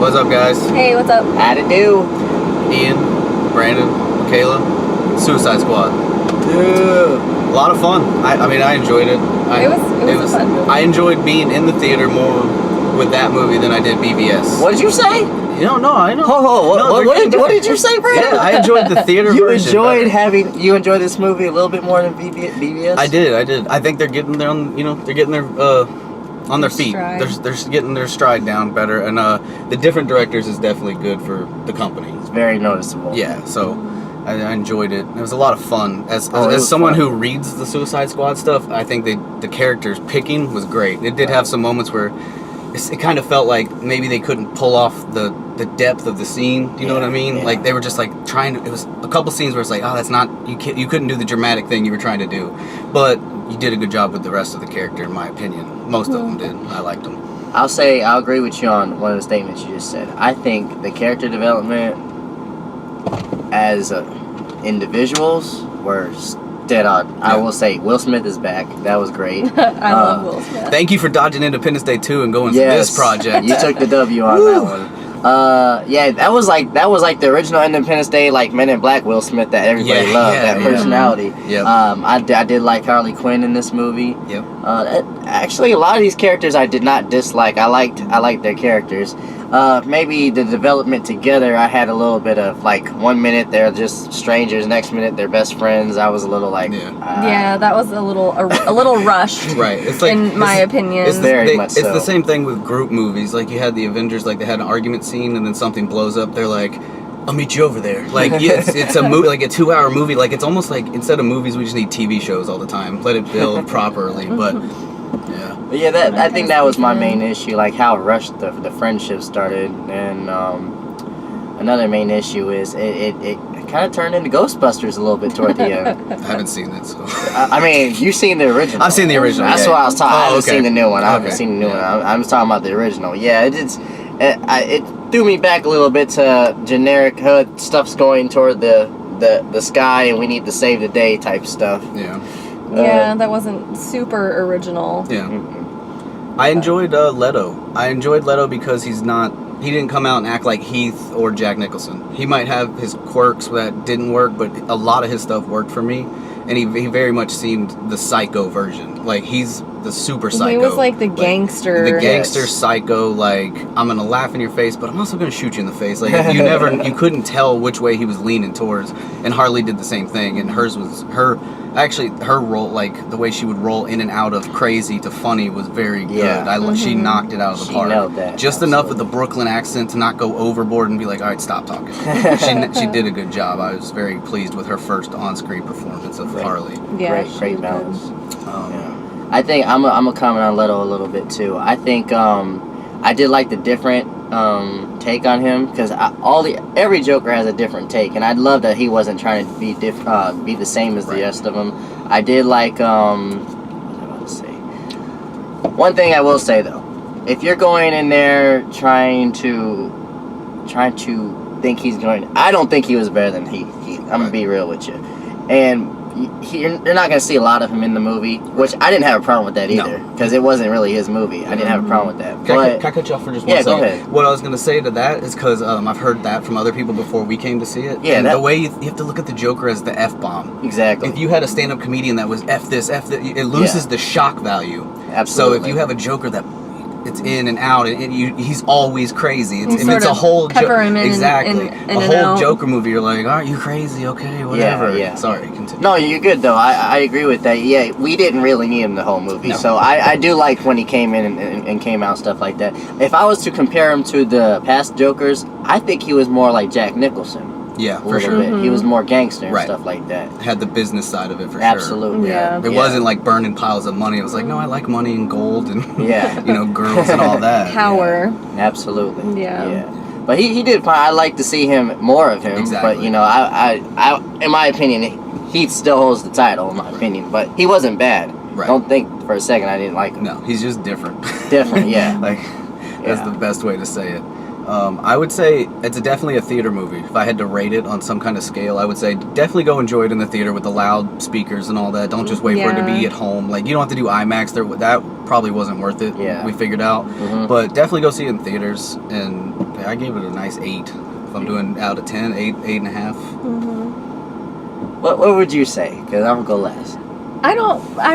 What's up, guys? Hey, what's up? How'd it do? Ian, Brandon, Mikaela, Suicide Squad. Yeah. A lot of fun. I mean, I enjoyed it. It was a fun movie. I enjoyed being in the theater more with that movie than I did BVS. What did you say? You don't know. I know. What did you say, Brandon? Yeah, I enjoyed the theater version. You enjoyed this movie a little bit more than BVS? I did. I think they're getting their on their feet. Stride. They're getting their stride down better, and the different directors is definitely good for the company. It's very noticeable. Yeah, so I enjoyed it. It was a lot of fun. As someone who reads the Suicide Squad stuff, I think the characters picking was great. It did have some moments where it kind of felt like maybe they couldn't pull off the depth of the scene. Do you know what I mean? Yeah. Like they were just like trying to. It was a couple scenes where it's like, oh, that's not you couldn't do the dramatic thing you were trying to do, but you did a good job with the rest of the character, in my opinion. Most of them did. I liked them. I'll agree with you on one of the statements you just said. I think the character development as individuals were dead on. Yeah. I will say Will Smith is back. That was great. I love Will Smith. Thank you for dodging Independence Day 2 and going for this project. You took the W on that one. Yeah, that was like the original Independence Day, like Men in Black Will Smith that everybody loved, that personality. Yep. I did like Harley Quinn in this movie. Yep. Actually, a lot of these characters I did not dislike. I liked their characters. Maybe the development together, I had a little bit of like 1 minute they're just strangers, next minute they're best friends. I was a little like, yeah, that was a little rushed. Right. It's like, in my opinion. It's very much so. It's the same thing with group movies. Like you had the Avengers, like they had an argument scene and then something blows up. They're like, I'll meet you over there. Like it's a movie, like a 2-hour movie. Like it's almost like instead of movies, we just need TV shows all the time. Let it build properly. But yeah, I think that was my main issue, like how rushed the friendship started, and another main issue is it kind of turned into Ghostbusters a little bit toward the end. I haven't seen it, so. I mean, you've seen the original. I've seen the original. That's what I was talking. I haven't seen the new one. I haven't Okay. seen the new one. I'm just talking about the original. Yeah, it threw me back a little bit to generic stuff's going toward the sky and we need to save the day type stuff. Yeah. Yeah, that wasn't super original. Yeah. I enjoyed Leto. I enjoyed Leto because he didn't come out and act like Heath or Jack Nicholson. He might have his quirks that didn't work, but a lot of his stuff worked for me. And he very much seemed the psycho version. Like, he's the super psycho. He was like the gangster. The gangster psycho, like, I'm going to laugh in your face, but I'm also going to shoot you in the face. Like, you couldn't tell which way he was leaning towards. And Harley did the same thing. And her role, like, the way she would roll in and out of crazy to funny was very good. Yeah. She knocked it out of the park. She nailed that. Just enough with the Brooklyn accent to not go overboard and be like, all right, stop talking. She did a good job. I was very pleased with her first on-screen performance of Harley. Yeah, great balance. I think I'm gonna comment on Leto a little bit too. I think I did like the different take on him, because every Joker has a different take, and I love that he wasn't trying to be the same as the rest of them. I did like what was I about to say? One thing I will say though, if you're going in there trying to think he's going, I don't think he was better than Heath. I'm gonna be real with you, and you're not gonna see a lot of him in the movie, which I didn't have a problem with that either, because it wasn't really his movie. I didn't have a problem with that. Can I cut you off for just one second? Go ahead. What I was going to say to that is because I've heard that from other people before we came to see it. Yeah, and the way you have to look at the Joker as the F-bomb. Exactly. If you had a stand-up comedian that was F this, it loses the shock value. Absolutely. So if you have a Joker that it's in and out, and he's always crazy. If sort it's a of whole cover him in exactly and a whole out. Joker movie, you're like, aren't you crazy? Okay, whatever. Yeah. Sorry, continue. No, you're good though. I agree with that. Yeah, we didn't really need him the whole movie. No. So I do like when he came in and came out, stuff like that. If I was to compare him to the past Jokers, I think he was more like Jack Nicholson. Yeah, A for little sure. bit. He was more gangster and Right. stuff like that. Had the business side of it for Absolutely. sure. Yeah. It wasn't like burning piles of money. It was like, no, I like money and gold and girls and all that. Power. Absolutely. Yeah. But he did fine. I like to see more of him. Exactly. But I in my opinion, he still holds the title in my opinion. But he wasn't bad. Right. Don't think for a second I didn't like him. No, he's just different. Different, yeah. Like, that's the best way to say it. I would say it's definitely a theater movie. If I had to rate it on some kind of scale, I would say definitely go enjoy it in the theater with the loud speakers and all that. Don't just wait for it to be at home. Like, you don't have to do IMAX. That probably wasn't worth it. Yeah. We figured out. But definitely go see it in theaters and Yeah, I gave it a nice 8. If I'm doing out of 10, 8, 8.5. What would you say? Because I'm gonna go last. I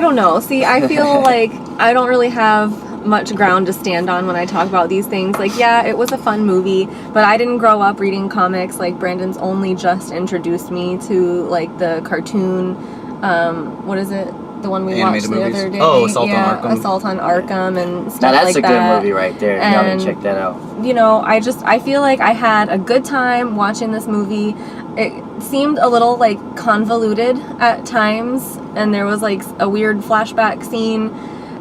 don't know. See, I feel like I don't really have much ground to stand on when I talk about these things. Like, yeah, it was a fun movie, but I didn't grow up reading comics. Like, Brandon's only just introduced me to, like, the cartoon, what is it? The one we Animated watched the movies. other day. Oh, Assault on Arkham. Assault on Arkham and stuff Now that's like a that. good movie right there. Y'all And, can check that out. You know, I feel like I had a good time watching this movie. It seemed a little, like, convoluted at times, and there was, like, a weird flashback scene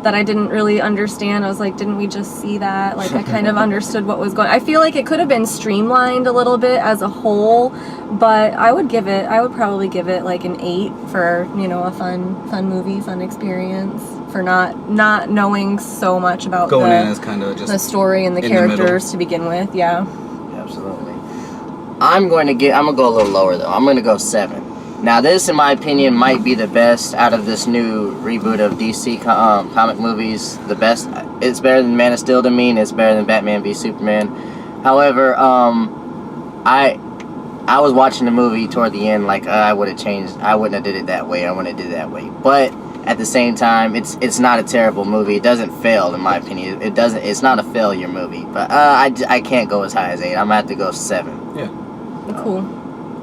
that I didn't really understand. I was like, didn't we just see that? Like, I kind of understood what was going on. I feel like it could have been streamlined a little bit as a whole, but I would probably give it like an 8 for, you know, a fun movie, fun experience, for not knowing so much about Going in as kind of just the story and the characters to begin with. Yeah. Absolutely. I'm gonna go a little lower though. I'm gonna go 7. Now this, in my opinion, might be the best out of this new reboot of DC comic movies. The best. It's better than Man of Steel to me, and it's better than Batman v Superman. However, I was watching the movie toward the end, like I would have changed. I wouldn't have did it that way. I wouldn't have did it that way. But at the same time, it's not a terrible movie. It doesn't fail, in my opinion. It doesn't. It's not a failure movie. But I can't go as high as 8. I'm gonna have to go 7. Yeah. Cool.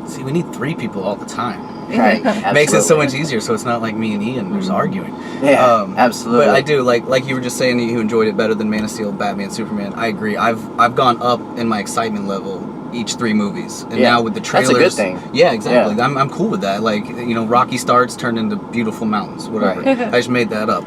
See, we need 3 people all the time. Right. Makes it so absolutely. much easier, so it's not like me and Ian just arguing. Yeah, absolutely. But I do like you were just saying that you enjoyed it better than Man of Steel, Batman, Superman. I agree. I've gone up in my excitement level each 3 movies, and now with the trailers, that's a good thing. Yeah, exactly. Yeah. I'm cool with that. Like, you know, Rocky starts turned into beautiful mountains, whatever. Right. I just made that up.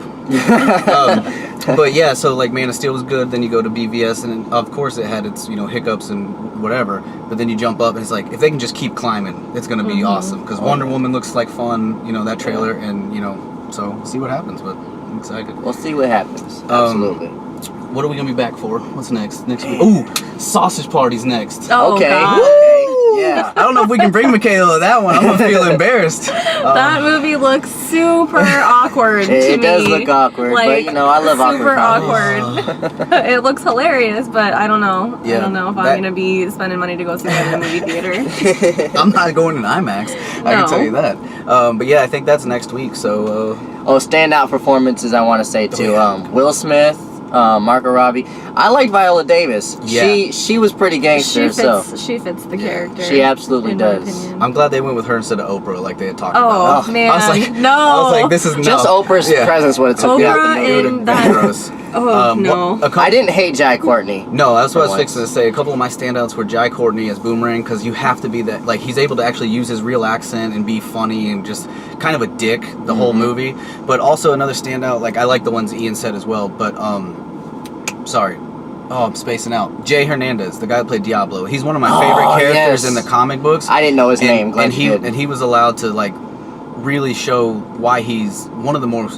But yeah, so like Man of Steel was good. Then you go to BVS, and of course it had its, you know, hiccups and whatever. But then you jump up, and it's like, if they can just keep climbing, it's gonna be awesome. Because Wonder Woman looks like fun, you know, that trailer, and you know, so we'll see what happens. But I'm excited. We'll see what happens. Absolutely. What are we gonna be back for? What's next? Next week? Ooh, sausage party's next. Oh, okay. God. Yeah. I don't know if we can bring Mikaela to that one. I'm gonna feel embarrassed. That movie looks super awkward to me. It does look awkward, but you know, I love super awkward awkward. It looks hilarious, but I don't know. Yeah, I don't know if I'm gonna be spending money to go see that in the movie theater. I'm not going in IMAX. I can tell you that. But yeah, I think that's next week. So. Standout performances I want to say too. Will Smith, Margot Robbie. I liked Viola Davis. Yeah. She was pretty gangster. She fits the character. She absolutely in my does. opinion. I'm glad they went with her instead of Oprah, like they had talked Oh, about. man, I was like, no. I was like, this is Just Oprah's presence would have took me out the Oprah movie. in that. Gross. Oh no. I didn't hate Jai Courtney. No, that's what I was once. fixing to say. A couple of my standouts were Jai Courtney as Boomerang, because you have to be that, like, he's able to actually use his real accent and be funny and just kind of a dick the whole movie. But also another standout, like, I like the ones Ian said as well, but sorry. Oh, I'm spacing out. Jay Hernandez, the guy that played Diablo. He's one of my favorite characters in the comic books. I didn't know his name. Glad you did. And he was allowed to, like, really show why he's one of the more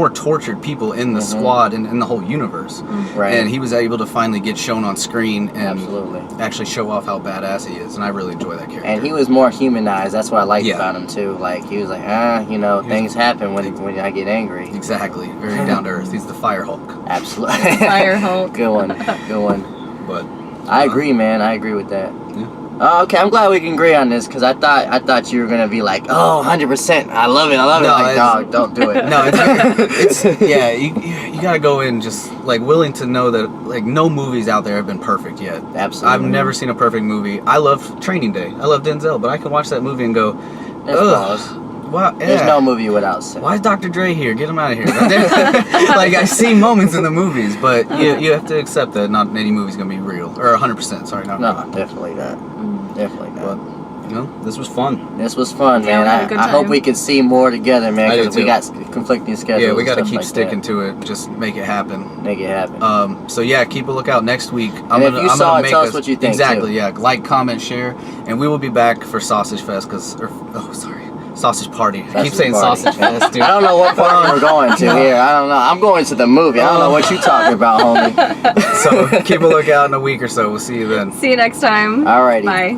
tortured people in the squad and in the whole universe. Right. And he was able to finally get shown on screen and Absolutely. actually show off how badass he is, and I really enjoy that character. And he was more humanized. That's what I liked about him too. Like he was like, you know, things happen when I get angry. Exactly. Very down to earth. He's the Fire Hulk. Absolutely. Fire Hulk. Good one. Good one. But I agree, man. I agree with that. Yeah. Okay, I'm glad we can agree on this because I thought you were gonna be like, 100%. I love it. Like, dog, don't do it. No, it's yeah. You gotta go in just like willing to know that like no movies out there have been perfect yet. Absolutely. I've never seen a perfect movie. I love Training Day. I love Denzel, but I can watch that movie and go, ugh. Wow, yeah. There's no movie without sin. Why is Dr. Dre here? Get him out of here. Like, I see moments in the movies, but you have to accept that not any movie's going to be real. Or 100%, sorry. No, definitely not. Definitely not. But, you know, this was fun. This was fun, Yeah, man. we had a good I hope time. we can see more together, man, I do because we too. got conflicting schedules. Yeah, we got to and stuff keep like sticking that. to it. Just make it happen. Make it happen. So, yeah, keep a lookout next week. If you saw it, tell us what you think, Exactly, too. yeah. Like, comment, share. And we will be back for Sausage Fest, Sausage Party. I keep saying Party. Sausage Fest, dude. I don't know what party we're going to here. I don't know. I'm going to the movie. I don't know what you talking about, homie. So, keep a lookout in a week or so. We'll see you then. See you next time. Alrighty. Bye.